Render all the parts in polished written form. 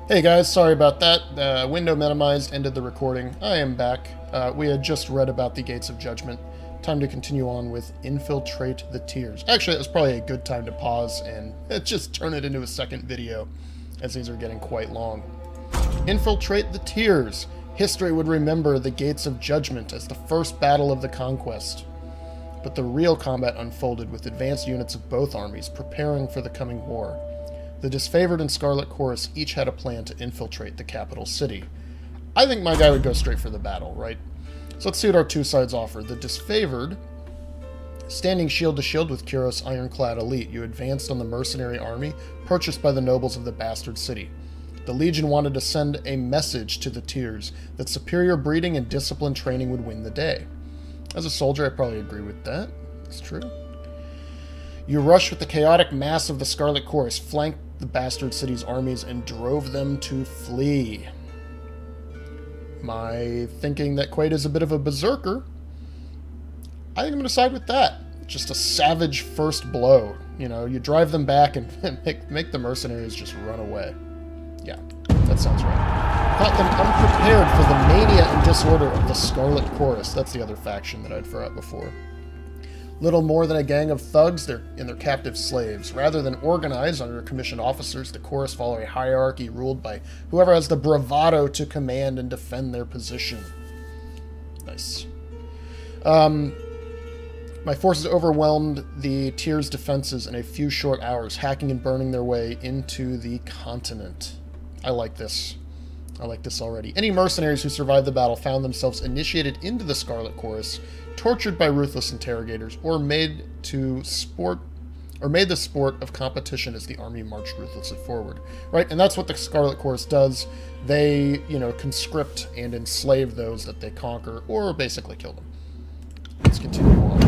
Hey guys, sorry about that. Window minimized, ended the recording. I am back. We had just read about the Gates of Judgment. Time to continue on with Infiltrate the Tiers. Actually, it was probably a good time to pause and just turn it into a second video, as these are getting quite long. Infiltrate the Tiers. History would remember the Gates of Judgment as the first battle of the conquest. But the real combat unfolded with advanced units of both armies preparing for the coming war. The Disfavored and Scarlet Chorus each had a plan to infiltrate the capital city. I think my guy would go straight for the battle, right? So let's see what our two sides offer. The Disfavored, standing shield to shield with Kuros' ironclad elite, you advanced on the mercenary army purchased by the nobles of the Bastard City. The Legion wanted to send a message to the Tiers that superior breeding and disciplined training would win the day. As a soldier, I probably agree with that. It's true. You rushed with the chaotic mass of the Scarlet Chorus, flanked the Bastard City's armies, and drove them to flee. My thinking that Quade is a bit of a berserker, I think I'm going to side with that. Just a savage first blow. You know, you drive them back and make the mercenaries just run away. Yeah, that sounds right. Caught them unprepared for the mania and disorder of the Scarlet Chorus. That's the other faction that I'd forgot before. Little more than a gang of thugs and their captive slaves. Rather than organize under commissioned officers, the Chorus follow a hierarchy ruled by whoever has the bravado to command and defend their position. Nice. My forces overwhelmed the Tiers' defenses in a few short hours, hacking and burning their way into the continent. I like this. I like this already. Any mercenaries who survived the battle found themselves initiated into the Scarlet Chorus, tortured by ruthless interrogators, or made the sport of competition as the army marched ruthlessly forward. Right? And that's what the Scarlet Chorus does. They, conscript and enslave those that they conquer, or basically kill them. Let's continue on.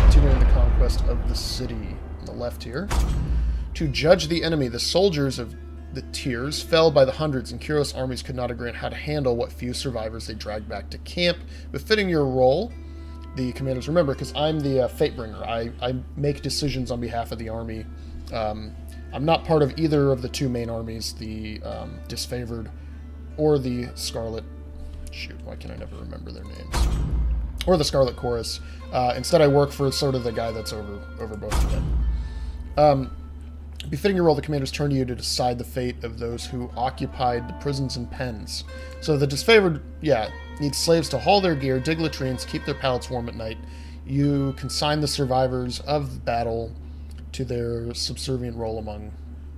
Continuing the conquest of the city on the left here. To judge the enemy, the soldiers of the Tiers fell by the hundreds, and Kuros' armies could not agree on how to handle what few survivors they dragged back to camp. Befitting your role, the commanders remember, because I'm the Fatebringer. I make decisions on behalf of the army. I'm not part of either of the two main armies, the Disfavored or the Scarlet... Shoot, why can I never remember their names? Or the Scarlet Chorus. Instead, I work for sort of the guy that's over both of them. Befitting your role, the commanders turn to you to decide the fate of those who occupied the prisons and pens. So the Disfavored, need slaves to haul their gear, dig latrines, keep their pallets warm at night. You consign the survivors of the battle to their subservient role among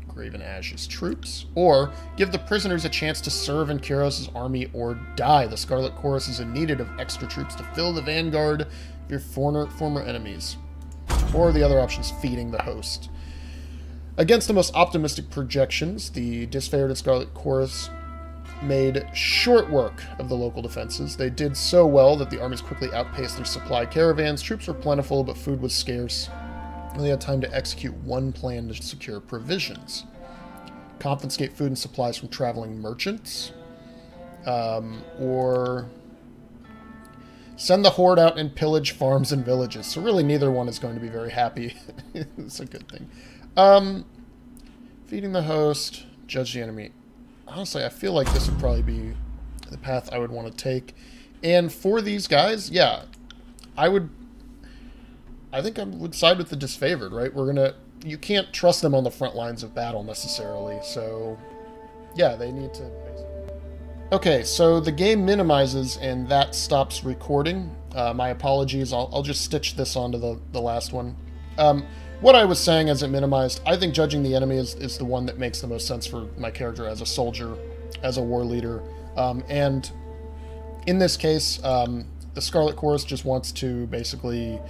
Graven Ash's troops, or give the prisoners a chance to serve in Kuros' army or die. The Scarlet Chorus is in need of extra troops to fill the vanguard of your former enemies. Or the other option is feeding the host. Against the most optimistic projections, the Disfavored and Scarlet Chorus made short work of the local defenses. They did so well that the armies quickly outpaced their supply caravans. Troops were plentiful, but food was scarce. And they had time to execute one plan to secure provisions. Confiscate food and supplies from traveling merchants. Or send the horde out and pillage farms and villages. So really neither one is going to be very happy. It's a good thing. Feeding the host, judge the enemy. Honestly, I feel like this would probably be the path I would want to take. And for these guys, I think I would side with the Disfavored, right? You can't trust them on the front lines of battle necessarily, so they need to basically... Okay, so the game minimizes and that stops recording. My apologies, I'll just stitch this onto the last one. What I was saying as it minimized, I think judging the enemy is the one that makes the most sense for my character as a soldier, as a war leader. And in this case, the Scarlet Chorus just wants to basically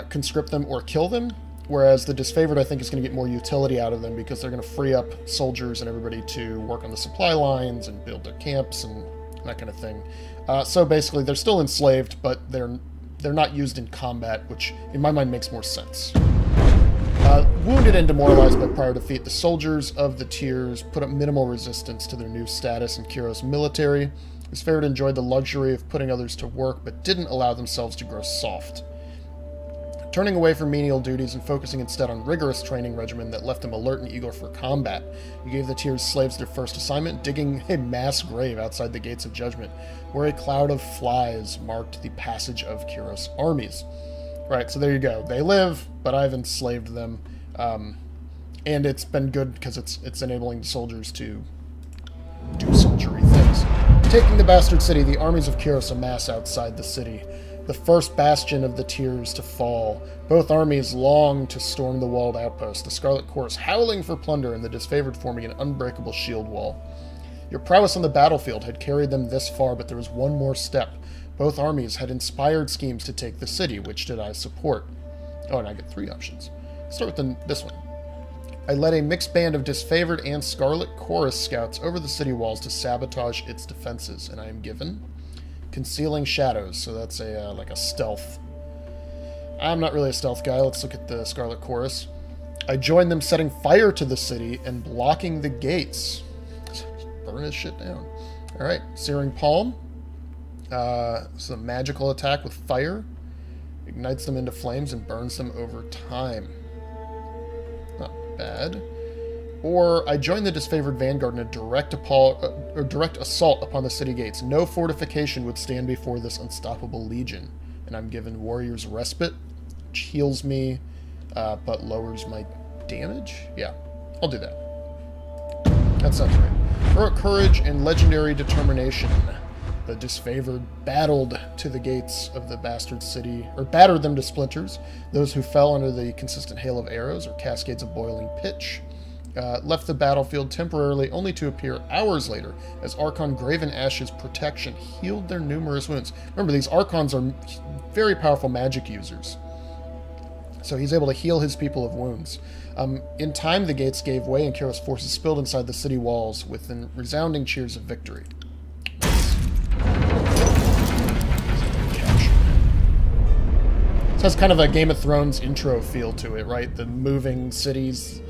conscript them or kill them, whereas the Disfavored, I think, is going to get more utility out of them because they're going to free up soldiers and everybody to work on the supply lines and build their camps and that kind of thing. So basically, they're still enslaved, but they're not used in combat, which in my mind makes more sense. Wounded and demoralized by prior defeat, the soldiers of the Tiers put up minimal resistance to their new status in Kuros' military. Disfavored enjoyed the luxury of putting others to work, but didn't allow themselves to grow soft. Turning away from menial duties and focusing instead on rigorous training regimen that left them alert and eager for combat, you gave the Tyr's slaves their first assignment, digging a mass grave outside the Gates of Judgment, where a cloud of flies marked the passage of Kyros' armies. Right, so there you go. They live, but I've enslaved them, and it's been good because it's enabling the soldiers to do soldiery things. Taking the bastard city, the armies of Kyros amass outside the city, the first bastion of the Tyrs to fall. Both armies long to storm the walled outpost, the Scarlet Chorus howling for plunder and the disfavored forming an unbreakable shield wall. Your prowess on the battlefield had carried them this far, but there was one more step. Both armies had inspired schemes to take the city, which did I support. Oh, and I get 3 options. Let's start with this one. I led a mixed band of disfavored and Scarlet Chorus scouts over the city walls to sabotage its defenses, and I am given Concealing Shadows, so that's a like a stealth. I'm not really a stealth guy. Let's look at the Scarlet Chorus. I joined them setting fire to the city and blocking the gates. Just burn this shit down. Alright, Searing Palm. It's a magical attack with fire. Ignites them into flames and burns them over time. Not bad. Or I joined the disfavored vanguard in a direct assault upon the city gates. No fortification would stand before this unstoppable legion. And I'm given Warrior's Respite, which heals me, but lowers my damage? Yeah, I'll do that. That sounds right. Heroic Courage and Legendary Determination. The disfavored battled to the gates of the bastard city, or battered them to splinters. Those who fell under the consistent hail of arrows or cascades of boiling pitch. Left the battlefield temporarily, only to appear hours later as Archon Graven Ash's protection healed their numerous wounds. Remember, these Archons are very powerful magic users, so he's able to heal his people of wounds. In time, the gates gave way and Kyros' forces spilled inside the city walls with resounding cheers of victory. This has kind of a Game of Thrones intro feel to it, right? The moving cities.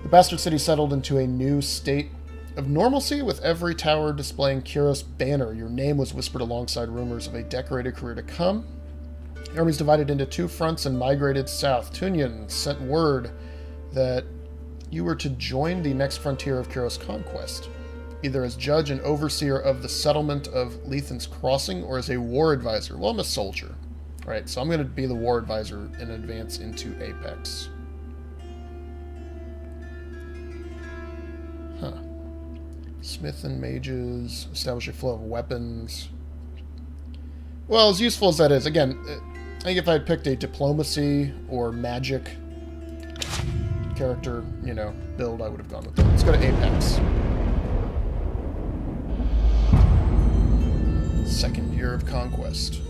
The bastard city settled into a new state of normalcy, with every tower displaying Kyros' banner. Your name was whispered alongside rumors of a decorated career to come. The armies divided into 2 fronts and migrated south. Tunyon sent word that you were to join the next frontier of Kyros' conquest, either as judge and overseer of the settlement of Lethan's Crossing or as a war advisor. Well, I'm a soldier. All right, so I'm going to be the war advisor and advance into Apex. Huh. Smith and mages, establish a flow of weapons. Well, as useful as that is, again, I think if I had picked a diplomacy or magic character, you know, build, I would have gone with that. Let's go to Apex. Second year of conquest.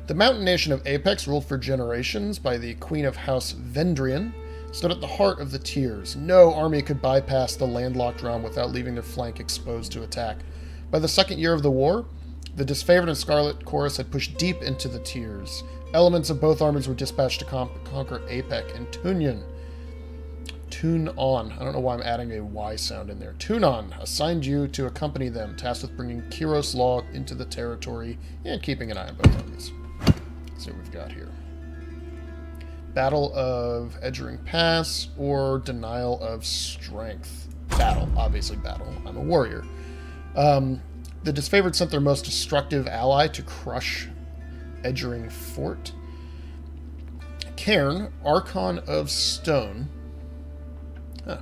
The mountain nation of Apex, ruled for generations by the Queen of House Vendrian, stood at the heart of the Tyrs. No army could bypass the landlocked realm without leaving their flank exposed to attack. By the second year of the war, the disfavored and Scarlet Chorus had pushed deep into the Tyrs. Elements of both armies were dispatched to conquer Apec and Tunyon. Tune-on. I don't know why I'm adding a Y sound in there. Tune-on assigned you to accompany them, tasked with bringing Kyros law into the territory and keeping an eye on both armies. Let's see what we've got here. Battle of Edgering Pass or Denial of Strength. Battle. Obviously battle. I'm a warrior. The disfavored sent their most destructive ally to crush Edgering Fort. Cairn, Archon of Stone,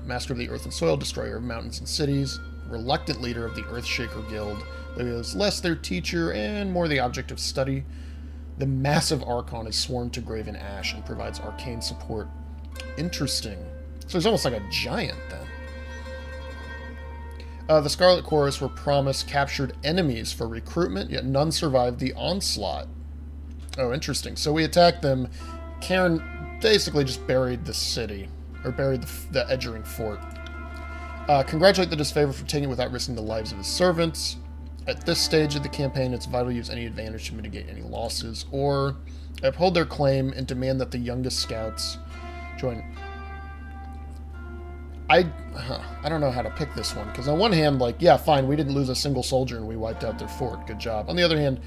master of the earth and soil, destroyer of mountains and cities, reluctant leader of the Earthshaker Guild, though he was less their teacher and more the object of study. The massive Archon is sworn to Graven Ash and provides arcane support. Interesting. So he's almost like a giant, then. The Scarlet Chorus were promised captured enemies for recruitment, yet none survived the onslaught. Oh, interesting. So we attacked them. Cairn basically just buried the city, or buried the Edgering Fort. Congratulate the disfavored for taking it without risking the lives of his servants. At this stage of the campaign, it's vital to use any advantage to mitigate any losses, or uphold their claim and demand that the youngest scouts join. I don't know how to pick this one, because on one hand, like, yeah, fine, we didn't lose a single soldier and we wiped out their fort. Good job. On the other hand,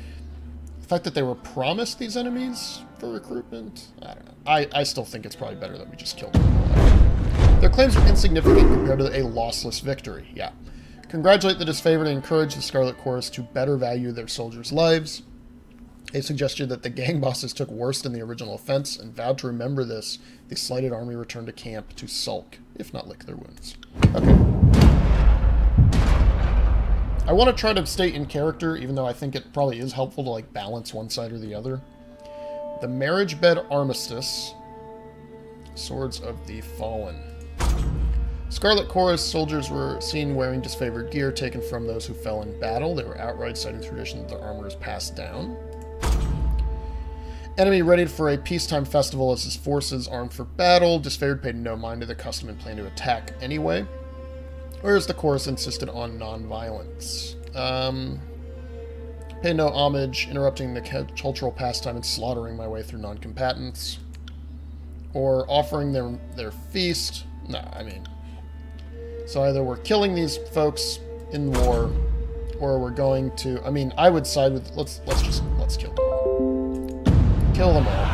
the fact that they were promised these enemies for recruitment, I don't know. I still think it's probably better that we just killed them. Their claims are insignificant compared to a lossless victory. Yeah. Congratulate the disfavored and encourage the Scarlet Chorus to better value their soldiers' lives. A suggestion that the gang bosses took worse than the original offense and vowed to remember this. The slighted army returned to camp to sulk, if not lick their wounds. Okay. I want to try to stay in character, even though I think it probably is helpful to, like, balance one side or the other. The Marriage Bed Armistice. Swords of the Fallen. Scarlet Chorus soldiers were seen wearing disfavored gear taken from those who fell in battle. They were outright citing the tradition that their armor is passed down. Enemy ready for a peacetime festival as his forces armed for battle. Disfavored paid no mind to the custom and planned to attack anyway. Whereas the chorus insisted on non-violence. Pay no homage, interrupting the cultural pastime and slaughtering my way through non-combatants. Or offering their feast. Nah, I mean... So either we're killing these folks in war, or we're going to... I mean, I would side with... Let's kill them all. Kill them all.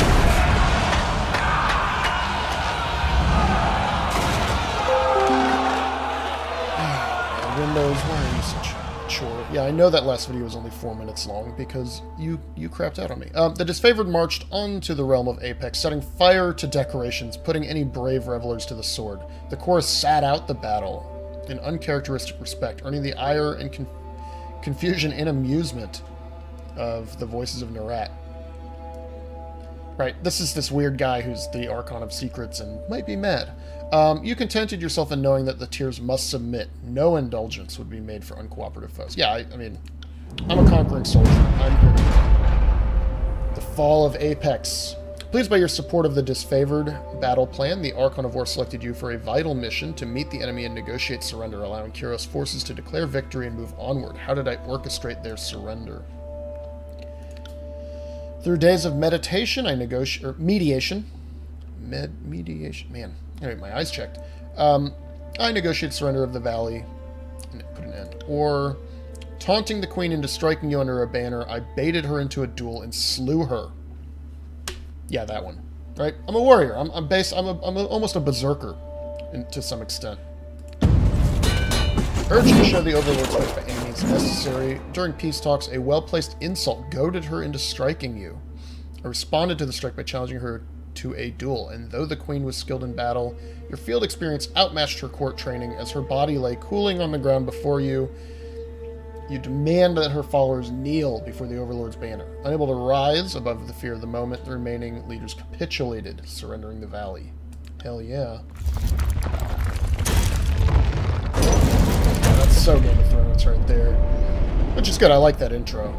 Windows, why are you such a chore? Yeah, I know that last video was only 4 minutes long because you crapped out on me. The disfavored marched onto the realm of Apex, setting fire to decorations, putting any brave revelers to the sword. The chorus sat out the battle in uncharacteristic respect, earning the ire and confusion and amusement of the voices of Nerat. Right, this is this weird guy who's the Archon of Secrets and might be mad. You contented yourself in knowing that the tiers must submit. No indulgence would be made for uncooperative foes. Yeah, I mean, I'm a conquering soldier. I'm here to win. The Fall of Apex. Pleased by your support of the disfavored battle plan, the Archon of War selected you for a vital mission to meet the enemy and negotiate surrender, allowing Kyros forces to declare victory and move onward. How did I orchestrate their surrender? Through days of meditation, mediation. Man. Anyway, my eyes checked. I negotiated surrender of the valley and put an end. Or, taunting the queen into striking you under a banner, I baited her into a duel and slew her. Yeah, that one. Right? I'm a warrior. I'm almost a berserker to some extent. Urged to show the Overlord's fight by any means necessary. During peace talks, a well-placed insult goaded her into striking you. I responded to the strike by challenging her to a duel, and though the queen was skilled in battle, your field experience outmatched her court training. As her body lay cooling on the ground before you, you demand that her followers kneel before the Overlord's banner. Unable to rise above the fear of the moment, the remaining leaders capitulated, surrendering the valley. Hell yeah. That's so Game of Thrones right there. Which is good, I like that intro.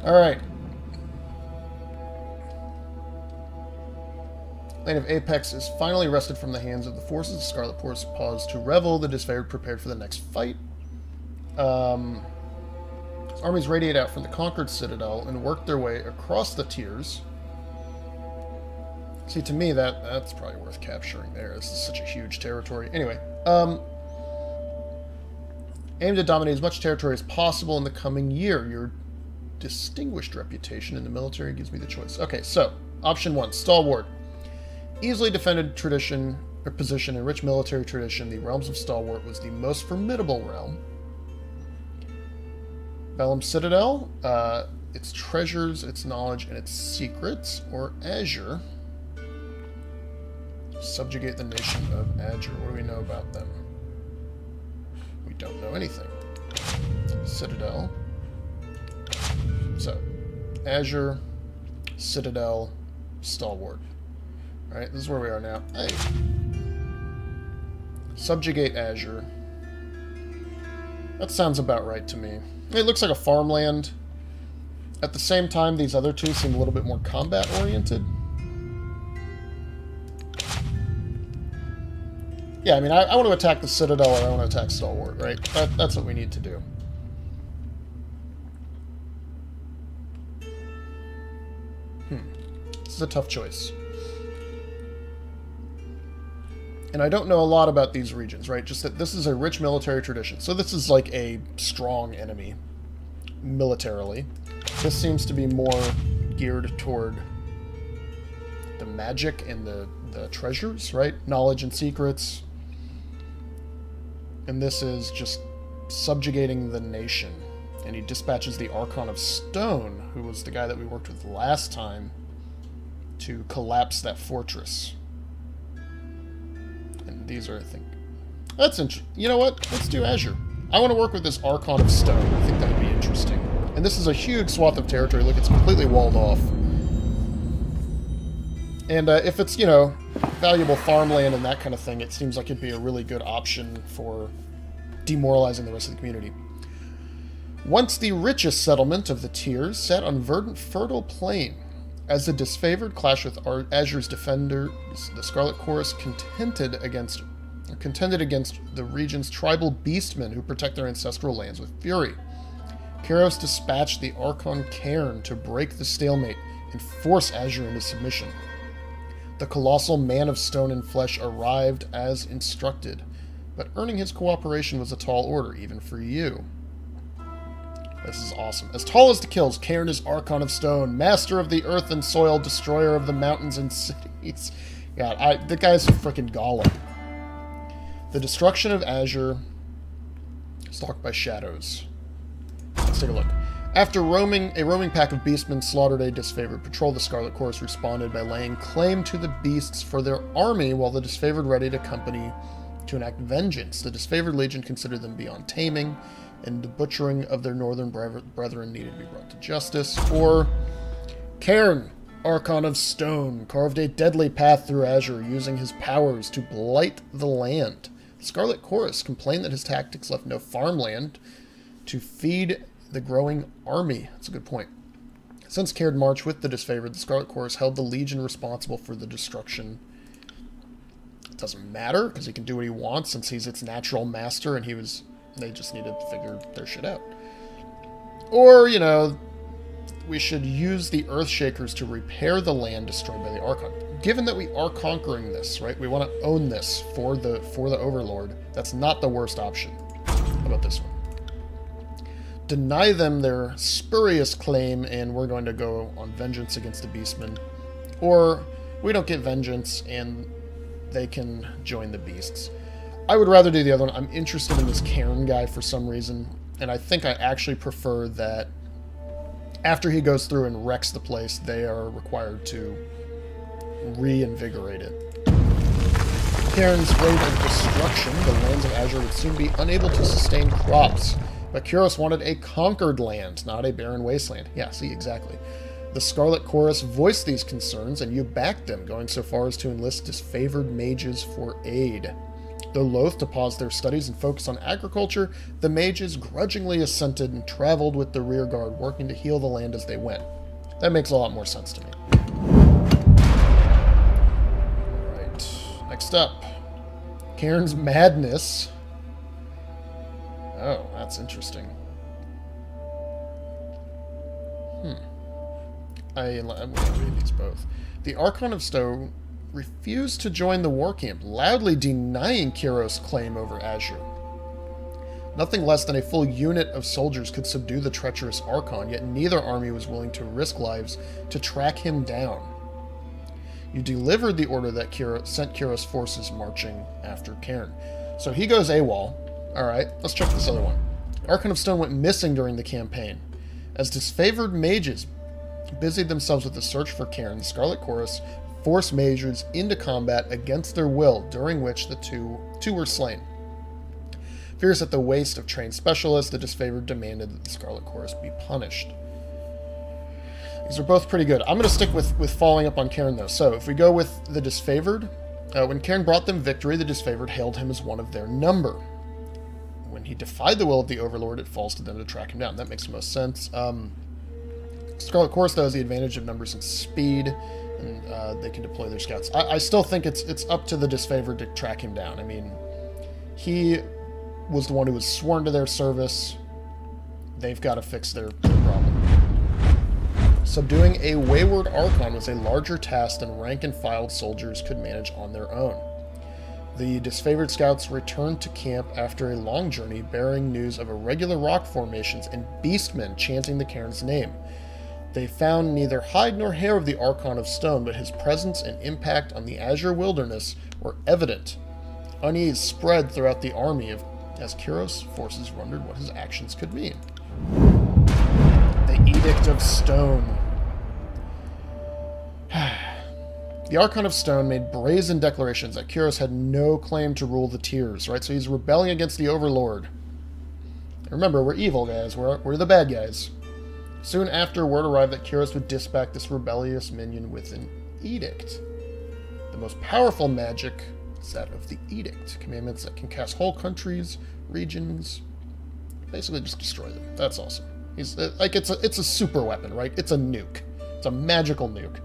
Alright. Lane of Apex is finally wrested from the hands of the forces. The Scarlet Chorus paused to revel. The disfavored prepared for the next fight. Armies radiate out from the conquered citadel and work their way across the tiers. See, to me, that's probably worth capturing there. This is such a huge territory. Anyway, aim to dominate as much territory as possible in the coming year. Your distinguished reputation in the military gives me the choice. Okay, so, option 1, Stalwart. Easily defended position in rich military tradition, the realms of Stalwart was the most formidable realm. Vellum Citadel, its treasures, its knowledge, and its secrets, or Azure. Subjugate the nation of Azure. What do we know about them? We don't know anything. Citadel. So, Azure, Citadel, Stalwart. Alright, this is where we are now. Hey. Subjugate Azure. That sounds about right to me. It looks like a farmland. At the same time, these other two seem a little bit more combat-oriented. Yeah, I mean, I want to attack the Citadel or I want to attack Stalwart, right? That's what we need to do. This is a tough choice. And I don't know a lot about these regions, right? Just that this is a rich military tradition. So this is like a strong enemy, militarily. This seems to be more geared toward the magic and the treasures, right? Knowledge and secrets. And this is just subjugating the nation. And he dispatches the Archon of Stone, who was the guy that we worked with last time, to collapse that fortress. And these are, I think... That's interesting. You know what? Let's do Azure. I want to work with this Archon of Stone. I think that would be interesting. And this is a huge swath of territory. Look, it's completely walled off. And if it's, you know, valuable farmland and that kind of thing, it seems like it'd be a really good option for demoralizing the rest of the community. Once the richest settlement of the tiers, set on verdant, fertile plain. As the disfavored clash with Azure's defenders, the Scarlet Chorus contended against the region's tribal beastmen who protect their ancestral lands with fury. Kairos dispatched the Archon Cairn to break the stalemate and force Azure into submission. The colossal man of stone and flesh arrived as instructed, but earning his cooperation was a tall order, even for you. This is awesome. As tall as the kills, Cairn is Archon of Stone, master of the earth and soil, destroyer of the mountains and cities. God, the guy's a freaking golem. The destruction of Azure, stalked by shadows. Let's take a look. After a roaming pack of beastmen slaughtered a disfavored patrol, the Scarlet Chorus responded by laying claim to the beasts for their army, while the disfavored readied a company to enact vengeance. The disfavored legion considered them beyond taming, and the butchering of their northern brethren needed to be brought to justice. Or Cairn, Archon of Stone, carved a deadly path through Azure, using his powers to blight the land. The Scarlet Chorus complained that his tactics left no farmland to feed the growing army. That's a good point. Since Cairn marched with the disfavored, the Scarlet Chorus held the legion responsible for the destruction. It doesn't matter, because he can do what he wants since he's its natural master, and they just need to figure their shit out. Or, you know, we should use the Earthshakers to repair the land destroyed by the Archon. Given that we are conquering this, right, we want to own this for the Overlord. That's not the worst option. How about this one? Deny them their spurious claim, and we're going to go on vengeance against the Beastmen. Or we don't get vengeance, and they can join the Beasts. I would rather do the other one. I'm interested in this Cairn guy for some reason, and I think I actually prefer that after he goes through and wrecks the place, they are required to reinvigorate it. Cairn's wave of destruction, the lands of Azure would soon be unable to sustain crops. But Kairos wanted a conquered land, not a barren wasteland. Yeah, see, exactly. The Scarlet Chorus voiced these concerns, and you backed them, going so far as to enlist disfavored mages for aid. Though loath to pause their studies and focus on agriculture, the mages grudgingly assented and traveled with the rearguard, working to heal the land as they went. That makes a lot more sense to me. Alright, next up. Cairn's Madness. Oh, that's interesting. I'm going to read these both. The Archon of Stone refused to join the war camp, loudly denying Kairos' claim over Azure. Nothing less than a full unit of soldiers could subdue the treacherous Archon, yet neither army was willing to risk lives to track him down. You delivered the order that sent Kairos' forces marching after Cairn. So he goes AWOL. Alright, let's check this other one. Archon of Stone went missing during the campaign. As disfavored mages busied themselves with the search for Cairn, the Scarlet Chorus forced mages into combat against their will, during which the two were slain. Furious at the waste of trained specialists, the disfavored demanded that the Scarlet Chorus be punished. These are both pretty good. I'm going to stick with following up on Cairn, though. So, if we go with the disfavored, when Cairn brought them victory, the disfavored hailed him as one of their number. When he defied the will of the Overlord, it falls to them to track him down. That makes the most sense. Scarlet Chorus, though, has the advantage of numbers and speed, and they can deploy their scouts. I still think it's up to the disfavored to track him down. I mean, he was the one who was sworn to their service. They've got to fix their problem. Subduing a wayward Archon was a larger task than rank-and-file soldiers could manage on their own. The disfavored scouts returned to camp after a long journey, bearing news of irregular rock formations and beastmen chanting the cairn's name. They found neither hide nor hair of the Archon of Stone, but his presence and impact on the Azure Wilderness were evident. Unease spread throughout the army as Kyros' forces wondered what his actions could mean. The Edict of Stone. The Archon of Stone made brazen declarations that Kyros had no claim to rule the Tiers, right? So he's rebelling against the Overlord. Remember, we're evil, guys. We're the bad guys. Soon after, word arrived that Kyros would dispatch this rebellious minion with an edict. The most powerful magic is that of the Edict. Commandments that can cast whole countries, regions, basically just destroy them. That's awesome. He's like it's a super weapon, right? It's a nuke. It's a magical nuke.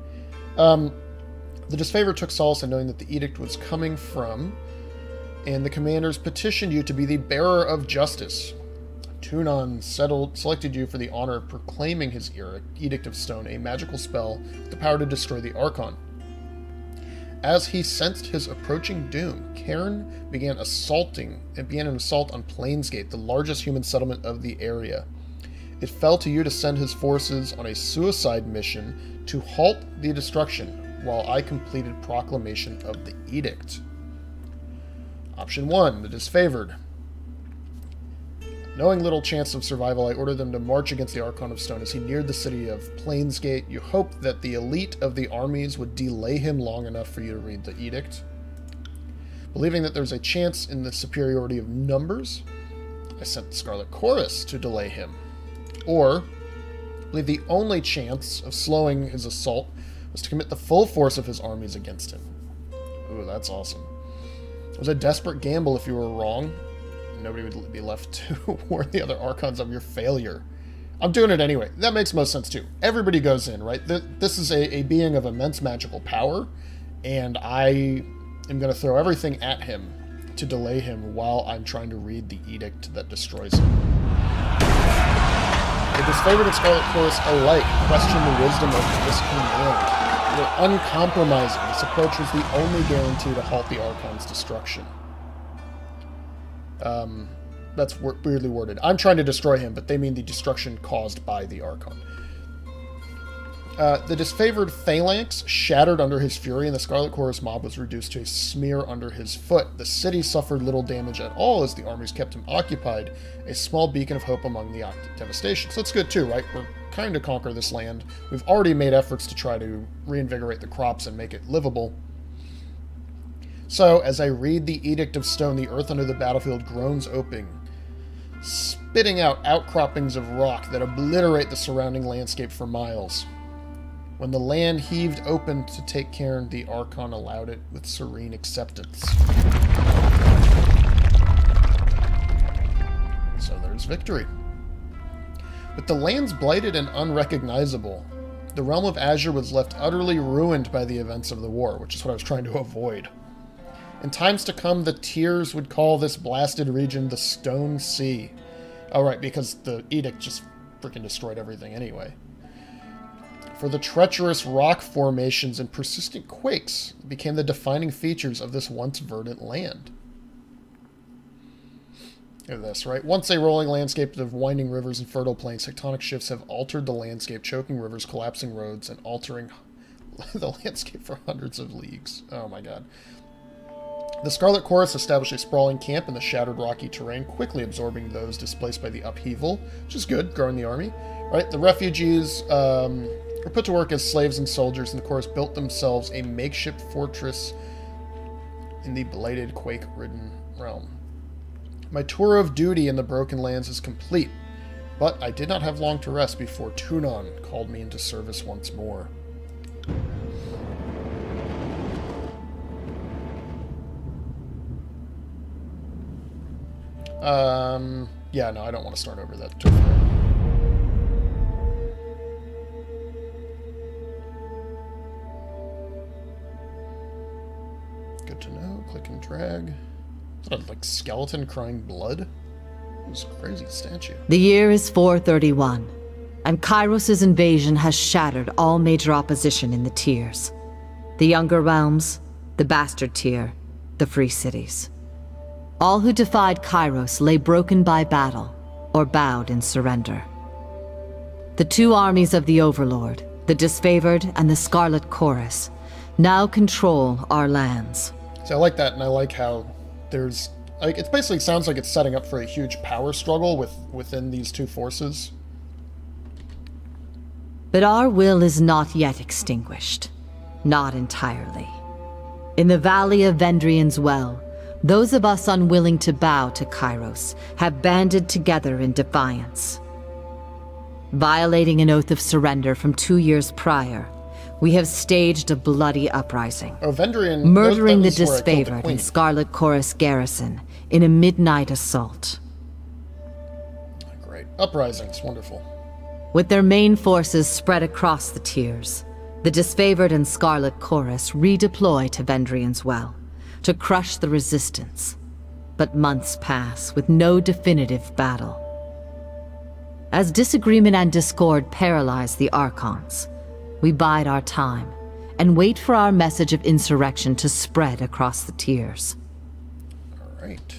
The disfavored took solace in knowing that the edict was coming from, and the commanders petitioned you to be the bearer of justice. Tunon selected you for the honor of proclaiming his Edict of Stone, a magical spell with the power to destroy the Archon. As he sensed his approaching doom, Cairn began an assault on Planesgate, the largest human settlement of the area. It fell to you to send his forces on a suicide mission to halt the destruction, while I completed proclamation of the edict. Option 1, the disfavored. Knowing little chance of survival, I ordered them to march against the Archon of Stone as he neared the city of Planesgate. You hoped that the elite of the armies would delay him long enough for you to read the edict. Believing that there's a chance in the superiority of numbers, I sent the Scarlet Chorus to delay him. Or, I believe the only chance of slowing his assault was to commit the full force of his armies against him. Ooh, that's awesome. It was a desperate gamble if you were wrong. Nobody would be left to warn the other Archons of your failure. I'm doing it anyway. That makes most sense too. Everybody goes in, right? This is a being of immense magical power, and I am going to throw everything at him to delay him while I'm trying to read the edict that destroys him. The disfavored and Scarlet Chorus alike question the wisdom of this command. They're uncompromising. This approach was the only guarantee to halt the Archon's destruction. That's weirdly worded. I'm trying to destroy him, but they mean the destruction caused by the Archon. The disfavored phalanx shattered under his fury, and the Scarlet Chorus mob was reduced to a smear under his foot. The city suffered little damage at all as the armies kept him occupied, a small beacon of hope among the devastation. So that's good too, right? We're trying to conquer this land. We've already made efforts to try to reinvigorate the crops and make it livable. So, as I read the Edict of Stone, the earth under the battlefield groans open, spitting out outcroppings of rock that obliterate the surrounding landscape for miles. When the land heaved open to take Cairn, the Archon allowed it with serene acceptance. So there's victory. With the lands blighted and unrecognizable, the realm of Azure was left utterly ruined by the events of the war, which is what I was trying to avoid. In times to come, the Tiers would call this blasted region the Stone Sea. Oh, right, because the edict just freaking destroyed everything anyway. For the treacherous rock formations and persistent quakes became the defining features of this once verdant land. Look at this, right? Once a rolling landscape of winding rivers and fertile plains, tectonic shifts have altered the landscape, choking rivers, collapsing roads, and altering the landscape for hundreds of leagues. Oh my god. The Scarlet Chorus established a sprawling camp in the shattered rocky terrain, quickly absorbing those displaced by the upheaval, which is good, growing the army. Right? The refugees were put to work as slaves and soldiers, and the Chorus built themselves a makeshift fortress in the blighted, quake-ridden realm. My tour of duty in the Broken Lands is complete, but I did not have long to rest before Tunon called me into service once more. Yeah, no, I don't want to start over that. Good to know. Click and drag. Is that a, like, skeleton crying blood? It was a crazy statue. The year is 431, and Kairos' invasion has shattered all major opposition in the Tiers. The Younger Realms, the Bastard Tier, the Free Cities. All who defied Kairos lay broken by battle or bowed in surrender. The two armies of the Overlord, the Disfavored and the Scarlet Chorus, now control our lands. So I like that, and I like how there's... Like, it basically sounds like it's setting up for a huge power struggle within these two forces. But our will is not yet extinguished. Not entirely. In the Valley of Vendrian's Well, those of us unwilling to bow to Kairos have banded together in defiance. Violating an oath of surrender from 2 years prior, we have staged a bloody uprising. Oh, Vendrian... Murdering the Disfavored and Scarlet Chorus garrison in a midnight assault. Great. Uprisings, wonderful. With their main forces spread across the tiers, the Disfavored and Scarlet Chorus redeploy to Vendrian's Well to crush the resistance. But months pass with no definitive battle. As disagreement and discord paralyze the Archons, we bide our time and wait for our message of insurrection to spread across the tiers. All right.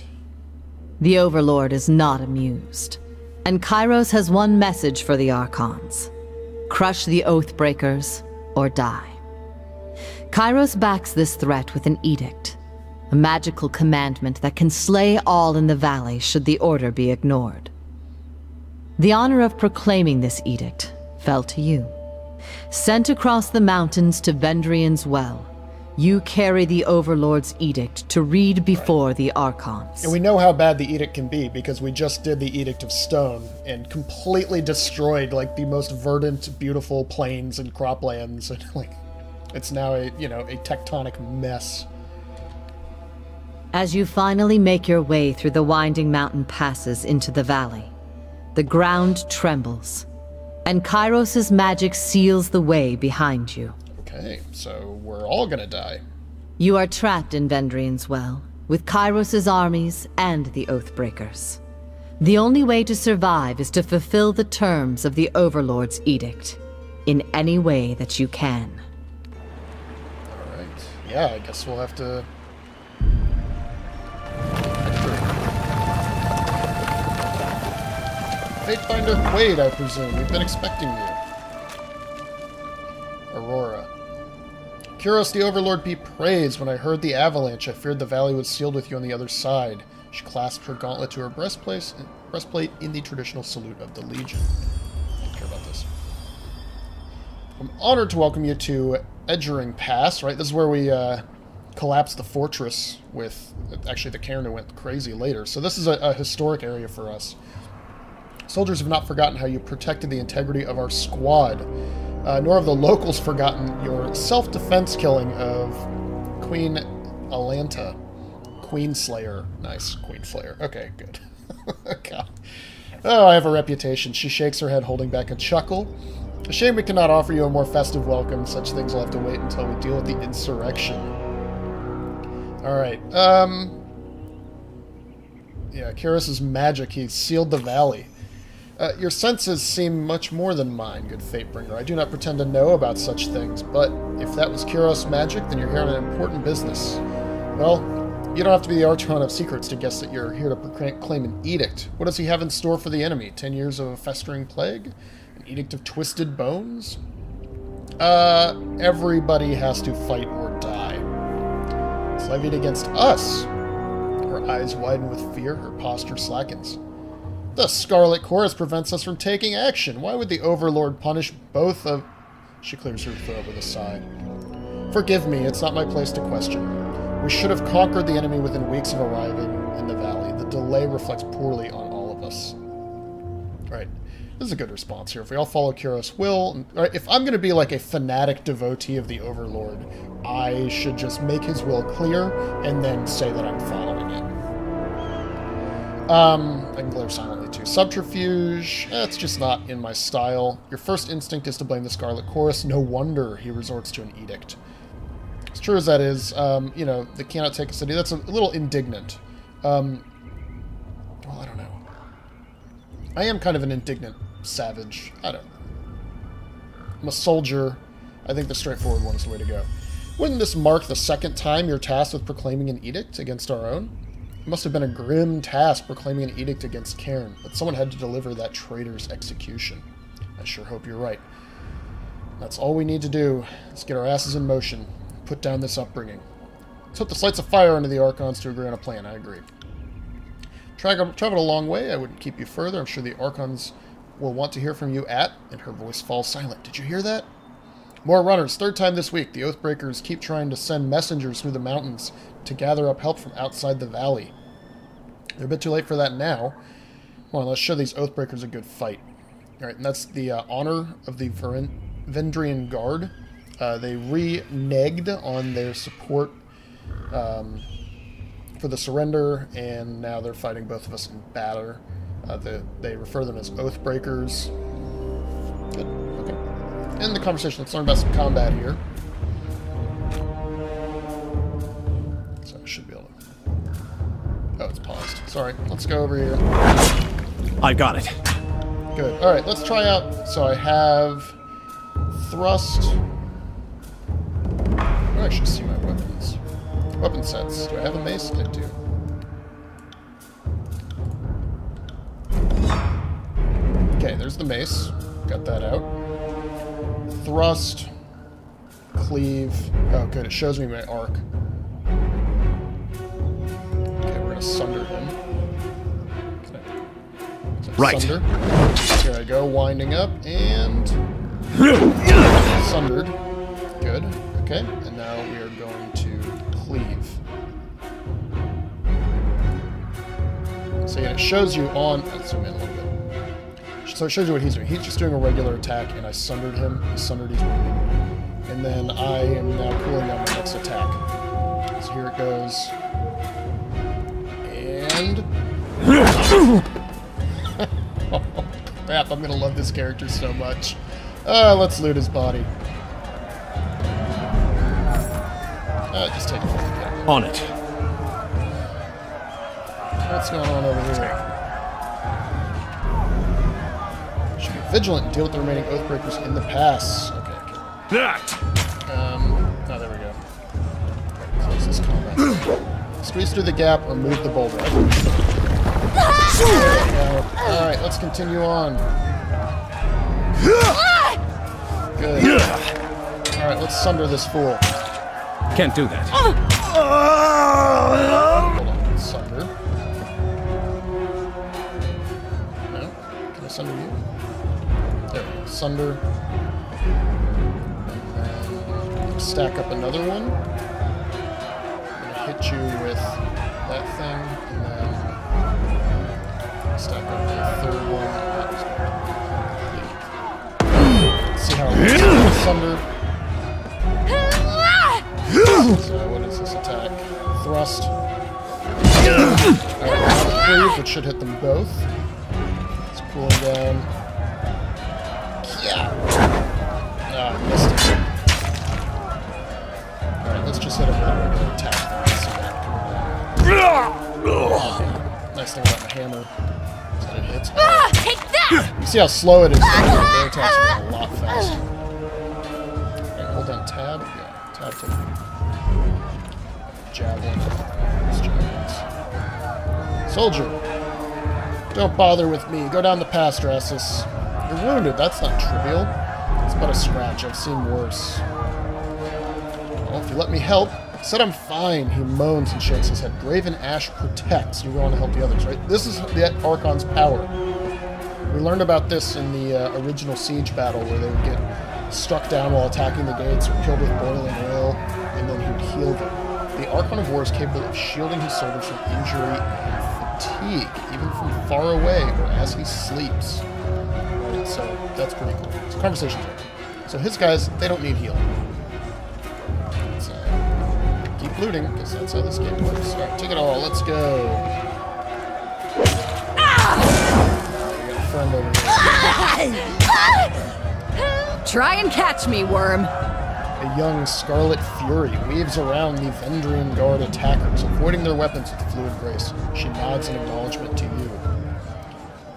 The Overlord is not amused, and Kairos has one message for the Archons: crush the Oathbreakers or die. Kairos backs this threat with an edict, a magical commandment that can slay all in the valley should the order be ignored. The honor of proclaiming this edict fell to you. Sent across the mountains to Vendrian's Well, you carry the Overlord's edict to read before the Archons. And we know how bad the edict can be because we just did the Edict of Stone and completely destroyed like the most verdant, beautiful plains and croplands, and like it's now a tectonic mess. As you finally make your way through the winding mountain passes into the valley, the ground trembles, and Kairos' magic seals the way behind you. Okay, so we're all gonna die. You are trapped in Vendrian's Well, with Kairos' armies and the Oathbreakers. The only way to survive is to fulfill the terms of the Overlord's edict, in any way that you can. Alright, yeah, I guess we'll have to... Fatefinder Quade, I presume. We've been expecting you. Aurora. Kyros the Overlord be praised. When I heard the avalanche, I feared the valley was sealed with you on the other side. She clasped her gauntlet to her breastplate in the traditional salute of the Legion. I don't care about this. I'm honored to welcome you to Edgering Pass, right? This is where we collapsed the fortress with... Actually, the Cairn went crazy later. So this is a historic area for us. Soldiers have not forgotten how you protected the integrity of our squad, nor have the locals forgotten your self-defense killing of Queen Alanta. Queen Slayer. Nice, Queen Slayer. Okay, good. God. Oh, I have a reputation. She shakes her head, holding back a chuckle. A shame we cannot offer you a more festive welcome. Such things will have to wait until we deal with the insurrection. Alright, yeah, Kyros' magic. He sealed the valley. Your senses seem much more than mine, good Fatebringer. I do not pretend to know about such things, but if that was Kyros' magic, then you're here on an important business. Well, you don't have to be the Archon of Secrets to guess that you're here to proclaim an edict. What does he have in store for the enemy? 10 years of a festering plague? An edict of twisted bones? Everybody has to fight or die. It's levied against us. Her eyes widen with fear, her posture slackens. The Scarlet Chorus prevents us from taking action. Why would the Overlord punish both of... She clears her throat with a sigh. Forgive me, it's not my place to question. We should have conquered the enemy within weeks of arriving in the valley. The delay reflects poorly on all of us. Right. This is a good response here. If we all follow Kyros' will... Right, if I'm going to be like a fanatic devotee of the Overlord, I should just make his will clear and then say that I'm following it. I can glare silently too. Subterfuge, it's just not in my style. Your first instinct is to blame the Scarlet Chorus. No wonder he resorts to an edict. As true as that is, you know, they cannot take a city. That's a little indignant. Well, I don't know. I am kind of an indignant savage. I don't know. I'm a soldier. I think the straightforward one is the way to go. Wouldn't this mark the second time you're tasked with proclaiming an edict against our own? It must have been a grim task proclaiming an edict against Cairn, but someone had to deliver that traitor's execution. I sure hope you're right. That's all we need to do. Let's get our asses in motion. Put down this upbringing. Let's hope this lights a fire under the Archons to agree on a plan. I agree. Traveled a long way. I wouldn't keep you further. I'm sure the Archons will want to hear from you at... And her voice falls silent. Did you hear that? More runners. Third time this week. The Oathbreakers keep trying to send messengers through the mountains to gather up help from outside the valley. They're a bit too late for that now. Come on, let's show these Oathbreakers a good fight. Alright, and that's the honor of the Vendrian Guard. They reneged on their support for the surrender, and now they're fighting both of us in battle. They refer to them as Oathbreakers. Good. Okay. End the conversation. Let's learn about some combat here. So I should be able to... Oh, it's paused. Sorry. Let's go over here. I got it. Good. Alright, let's try out... So I have... Thrust... I don't actually see my weapons. Weapon sets. Do I have a mace? I do. Okay, there's the mace. Got that out. Thrust. Cleave. Oh, good. It shows me my arc. Okay, we're going to sunder him. Right. Sunder. Here I go, winding up, and... Sundered. Good. Okay, and now we are going to cleave. So yeah, it shows you on... Let's zoom in a little bit. So it shows you what he's doing. He's just doing a regular attack, and I sundered him. He's sundered, he's wounded. And then I am now cooling down my next attack. So here it goes. And... Oh, crap, I'm gonna love this character so much. Let's loot his body. Just take it off. Yeah. On it. What's going on over here? Should be vigilant and deal with the remaining Oathbreakers in the pass. Okay, okay. That. Oh, there we go. Close this combat. Squeeze through the gap or move the boulder. Alright, let's continue on. Good. Alright, let's sunder this fool. Can't do that. Hold on, sunder. No? Can I sunder you? There we go. Sunder. And then stack up another one. I'm going to hit you with that thing, and then stack up the third one. See how it works. Sunder. So what is this attack? Thrust. Alright, cleave, which should hit them both. It's cooling down. Yeah. Ah, missed it. Alright, let's just hit him with a regular attack. Nice thing about my hammer is that it hits. Take that! You see how slow it is? Their attacks are a lot faster. Alright, hold down tab. Yeah, tab to javelin. Soldier, don't bother with me. Go down the pass, Drassus. You're wounded. That's not trivial. It's but a scratch. I've seen worse. Well, if you let me help. I said I'm fine. He moans and shakes his head. Graven Ash protects. You want to help the others, right? This is the Archon's power. We learned about this in the original Siege battle, where they would get struck down while attacking the gates or killed with boiling oil, and then he would heal them. The Archon of War is capable of shielding his soldiers from injury and fatigue, even from far away or as he sleeps. Right, so that's pretty cool. So conversation's over. So his guys, they don't need healing. Let's keep looting, because that's how this game works. Alright, take it all. Let's go. We got a friend over here. Try and catch me, worm. A young Scarlet Fury weaves around the Vendrian Guard attackers, avoiding their weapons with fluid grace. She nods in acknowledgement to you.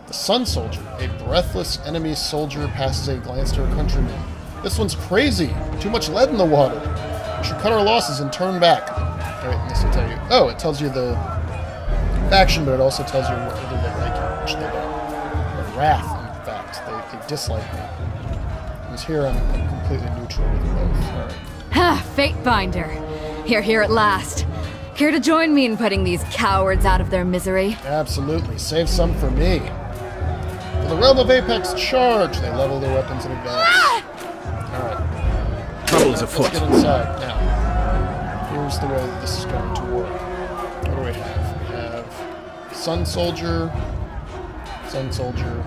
The Sun Soldier, a breathless enemy soldier, passes a glance to her countrymen. This one's crazy. Too much lead in the water. should cut our losses and turn back. Alright, this will tell you. Oh, it tells you the faction, but it also tells you whether they like you, which they don't. Or wrath, in fact. They dislike me. Because here I'm completely neutral with both. Alright. Ha! Fatebinder. Here at last. Care to join me in putting these cowards out of their misery? Absolutely. Save some for me. For the realm of Apex, charge! They level their weapons in advance. Alright. Trouble is afoot. Let's get inside. Now, here's the way that this is going to work. What do we have? We have Sun Soldier, and Sun Soldier.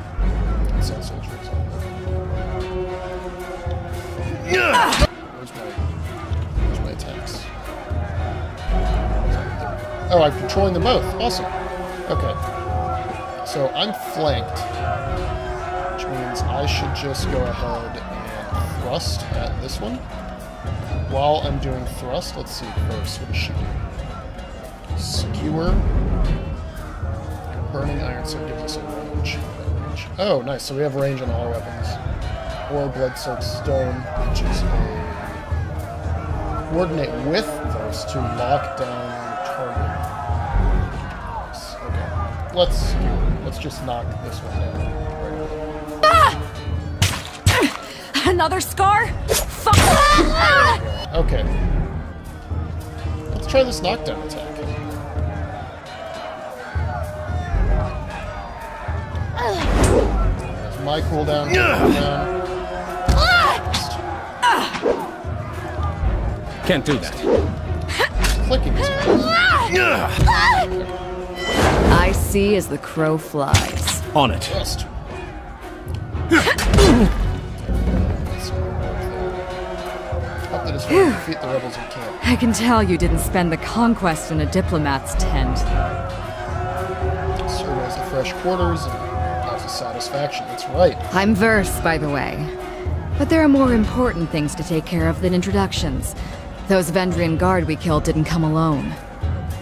Where's my attacks? Oh, I'm controlling them both. Awesome. Okay. So I'm flanked, which means I should just go ahead and thrust at this one. While I'm doing thrust, let's see first. What does she do? Skewer. Burning Iron Sword gives us a range. Oh, nice. So we have range on all our weapons. Or Blood-Soaked Stone, which is a coordinate with those to lock down target. Nice. Okay. Let's just knock this one down. Right. Another scar? Fuck! Okay. Let's try this knockdown attack. There's my cooldown. Can't do that. Clicking is I see as the crow flies. On it. Thrust. Up that is to defeat the rebels in camp. I can tell you didn't spend the conquest in a diplomat's tent. Surveys the fresh quarters and has a satisfaction. That's right. I'm Verse, by the way. But there are more important things to take care of than introductions. Those Vendrian guard we killed didn't come alone.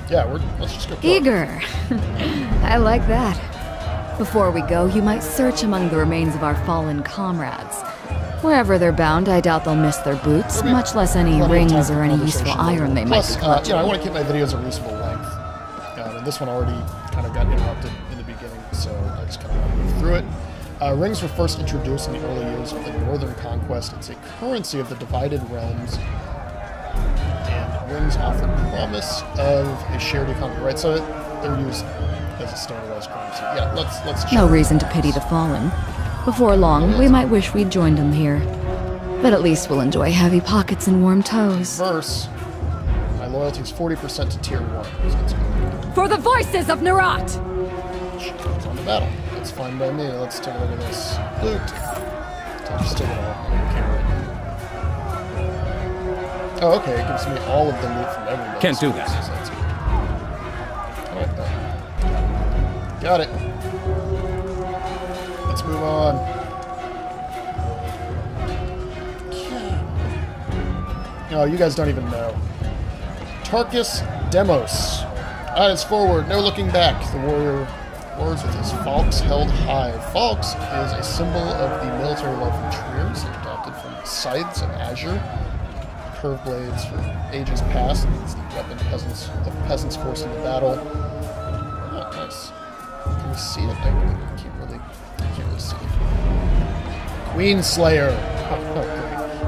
Yeah, let's just go. Eager. I like that. Before we go, you might search among the remains of our fallen comrades. Wherever they're bound, I doubt they'll miss their boots, much less any rings or any useful iron they might be clutching. I want to keep my videos a reasonable length. And this one already kind of got interrupted in the beginning, so I just kind of want to move through it. Rings were first introduced in the early years of the Northern Conquest. It's a currency of the divided realms, and rings offer promise of a shared economy, right? So they're used as a standardized currency. Yeah, let's check. No reason to pity the fallen. Before long, we might wish we'd joined them here. But at least we'll enjoy heavy pockets and warm toes. Verse, my loyalty is 40% to tier 1. So it's good. For the voices of Narat! It's on the battle. That's fine by me. Let's take a look at this. Loot. I'll just take it all. I don't care right now. Oh, okay. It gives me all of the loot from everybody. Can't do that. That's good. Alright then. Got it. Let's move on. Oh, you guys don't even know. Tarkus Demos. Eyes forward, no looking back. The warrior roars with his falx held high. Falx is a symbol of the military law from Triers, adopted from scythes and azure. Curved blades from ages past. It's the weapon of peasants forced into battle. Oh, nice. Can we see it? I can't really see it. Queen Slayer.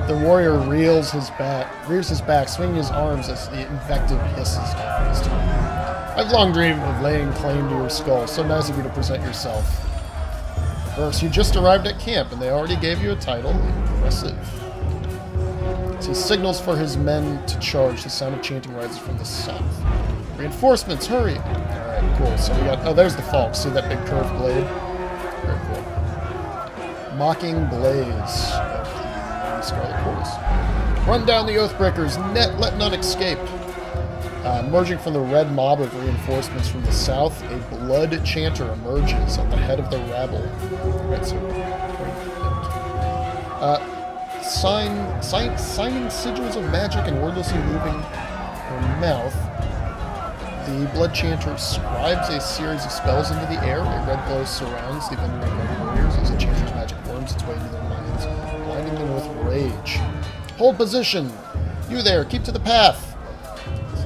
The warrior rears his back, swinging his arms as the invective hisses off his tongue. I've long dreamed of laying claim to your skull. So nice of you to present yourself. Verse, you just arrived at camp, and they already gave you a title. Impressive. As he signals for his men to charge, the sound of chanting rises from the south. Reinforcements, hurry! Alright, cool. So we got... Oh, there's the falx. See that big curved blade? Very cool. Mocking blaze of the Scarlet Quarters. Run down the Oathbreakers. Let none escape. Emerging from the red mob of reinforcements from the south, a blood chanter emerges at the head of the rabble. Right, so... signing sigils of magic and wordlessly moving her mouth, the blood chanter scribes a series of spells into the air. A red glow surrounds the Vendrian warriors as the chanter's magic worms its way into their minds, blinding them with rage. Hold position! You there, keep to the path!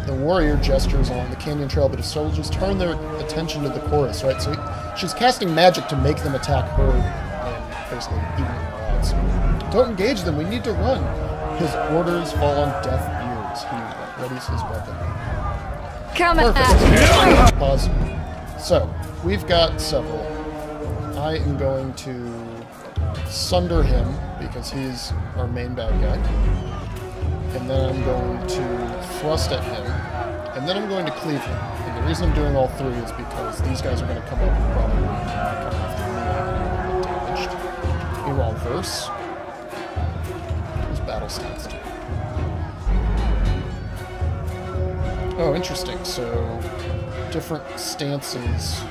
The warrior gestures along the canyon trail, but his soldiers turn their attention to the chorus, right? So she's casting magic to make them attack her and basically even their odds. Don't engage them, we need to run! His orders fall on deaf ears. He readies his weapon. Come Perfect. at Pause. So, we've got several. I am going to sunder him because he's our main bad guy. And then I'm going to thrust at him. And then I'm going to cleave him. And the reason I'm doing all three is because these guys are going to come up and probably come after me and get damaged. Meanwhile, Verse. His battle stance too. Oh, interesting. So, different stances.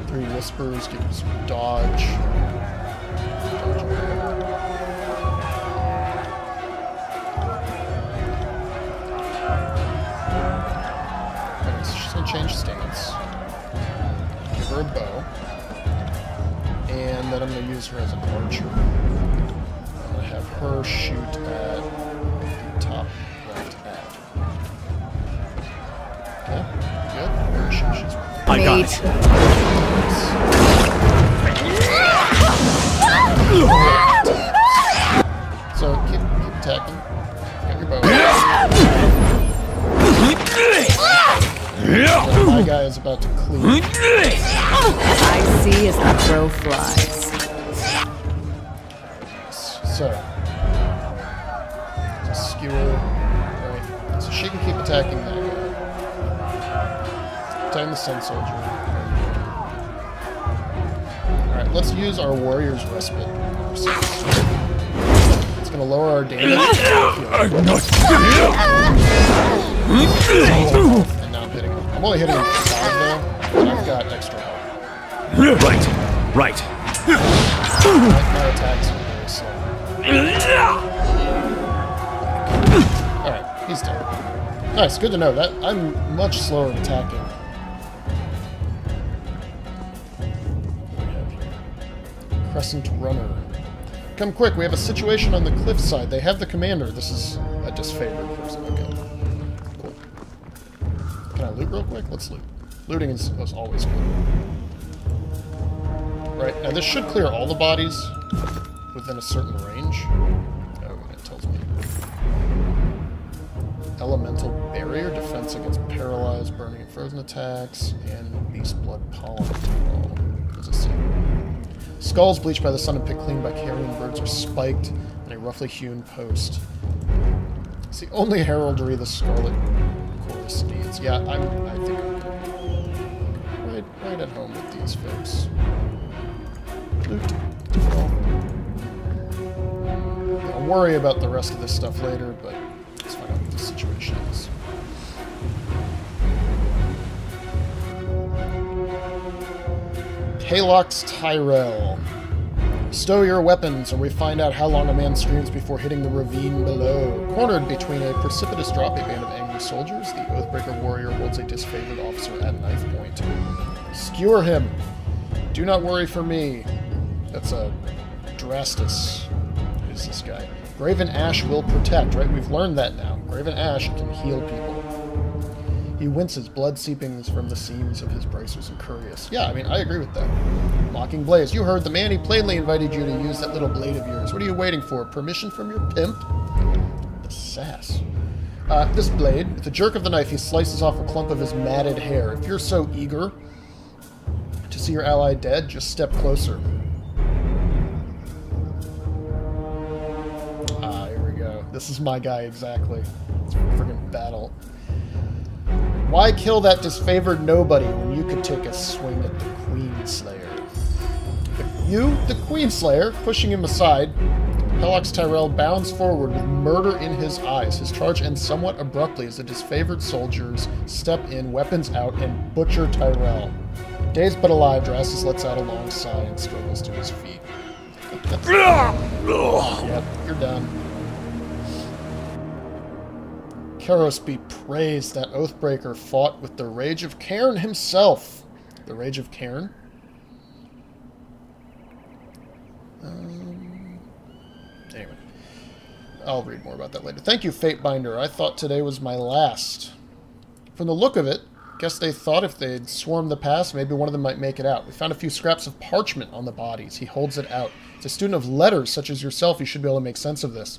3 whispers gives dodge. Okay, so she's gonna change stance. Give her a bow. And then I'm gonna use her as an archer. I'm gonna have her shoot at the top left ad. Okay, good. Where is she? She's I got it. So keep attacking. Got your bow. My guy is about to cleave. I see as the crow flies. So skewer, right? So she can keep attacking that guy. Attacking the Sun Soldier. Alright, let's use our Warrior's Respite. It's gonna lower our damage. And now I'm hitting him. I'm only hitting him for 5 though, but I've got extra health. Right. My attacks are very slow. Alright, he's dead. Nice, good to know. That I'm much slower at attacking. Crescent Runner. Come quick, we have a situation on the cliffside. They have the commander. This is a disfavored person. Okay. Cool. Can I loot real quick? Let's loot. Looting is always good. Right, now this should clear all the bodies within a certain range. Oh, it tells me. Elemental Barrier, defense against paralyzed, burning, and frozen attacks, and Beast Blood Pollen. What does it say? Skulls bleached by the sun and picked clean by carrion birds are spiked in a roughly hewn post. It's the only heraldry the Scarlet Chorus needs. Yeah, I think I'm right at home with these folks. Loot. I'll worry about the rest of this stuff later, but let's find out what the situation is. Halox Tyrell. Stow your weapons, or we find out how long a man screams before hitting the ravine below. Cornered between a precipitous drop, a band of angry soldiers, the Oathbreaker warrior holds a disfavored officer at knife point. Skewer him. Do not worry for me. That's a Drastus. Who's this guy? Graven Ash will protect, right? We've learned that now. Graven Ash can heal people. He winces, blood seeping from the seams of his bracers and curious. Yeah, I mean, I agree with that. Mocking Blaze. You heard the man. He plainly invited you to use that little blade of yours. What are you waiting for? Permission from your pimp? The sass. This blade, with a jerk of the knife, he slices off a clump of his matted hair. If you're so eager to see your ally dead, just step closer. Ah, here we go. This is my guy, exactly. It's a friggin' battle. Why kill that disfavored nobody when you could take a swing at the Queenslayer? The Queenslayer, pushing him aside, Halox Tyrell bounds forward with murder in his eyes. His charge ends somewhat abruptly as the disfavored soldiers step in, weapons out, and butcher Tyrell. Dazed but alive, Drastus lets out a long sigh and struggles to his feet. Yep, you're done. Karos be praised, that Oathbreaker fought with the Rage of Cairn himself. The Rage of Cairn? Anyway. I'll read more about that later. Thank you, Fatebinder. I thought today was my last. From the look of it, guess they thought if they'd swarmed the pass, maybe one of them might make it out. We found a few scraps of parchment on the bodies. He holds it out. As a student of letters, such as yourself, you should be able to make sense of this.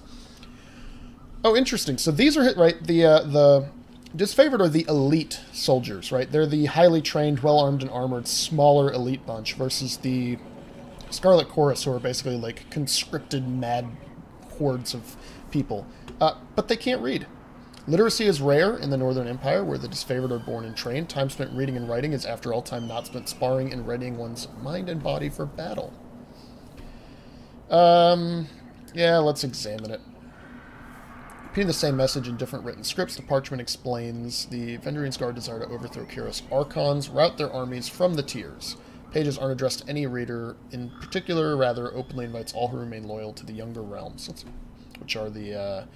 Oh, interesting. So these are, right, the disfavored are the elite soldiers, right? They're the highly trained, well-armed and armored, smaller elite bunch versus the Scarlet Chorus, who are basically like conscripted mad hordes of people. But they can't read. Literacy is rare in the Northern Empire, where the disfavored are born and trained. Time spent reading and writing is, after all, time not spent sparring and readying one's mind and body for battle. Yeah, let's examine it. Repeating the same message in different written scripts, the parchment explains the Vendrian's Guard desire to overthrow Kiros Archons, rout their armies from the tiers. Pages aren't addressed to any reader in particular, rather openly invites all who remain loyal to the younger realms, which are the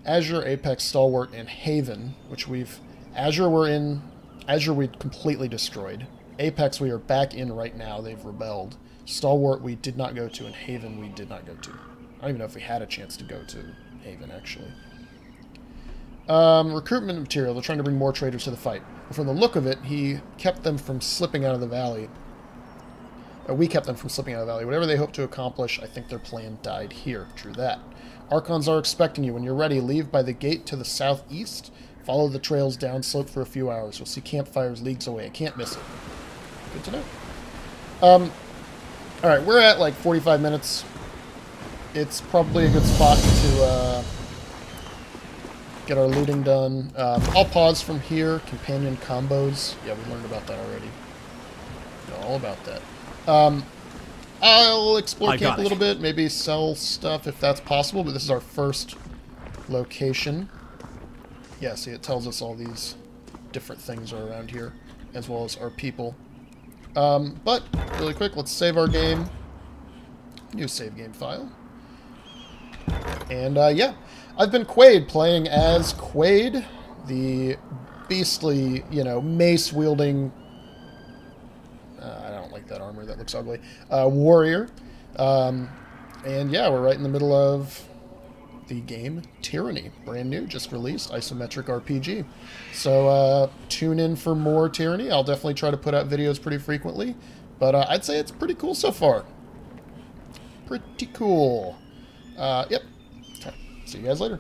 Azure, Apex, Stalwart, and Haven, which we've... Azure we completely destroyed. Apex we are back in right now, they've rebelled. Stalwart we did not go to, and Haven we did not go to. I don't even know if we had a chance to go to Haven, actually. Recruitment material. They're trying to bring more traders to the fight. But from the look of it, he kept them from slipping out of the valley. We kept them from slipping out of the valley. Whatever they hope to accomplish, I think their plan died here. True that. Archons are expecting you. When you're ready, leave by the gate to the southeast. Follow the trails down slope for a few hours. You'll see campfires leagues away. I can't miss it. Good to know. Alright, we're at like 45 minutes. It's probably a good spot to get our looting done. I'll pause from here. Companion combos. Yeah, we learned about that already. Know all about that. I'll explore camp a little bit, maybe sell stuff if that's possible, but this is our first location. Yeah, see, it tells us all these different things are around here, as well as our people. But, really quick, let's save our game. New save game file. And, yeah. I've been Quade, playing as Quade, the beastly, you know, mace-wielding... I don't like that armor, that looks ugly. Warrior. And yeah, we're right in the middle of the game Tyranny. Brand new, just released, isometric RPG. So tune in for more Tyranny. I'll definitely try to put out videos pretty frequently. But I'd say it's pretty cool so far. Pretty cool. Yep. See you guys later.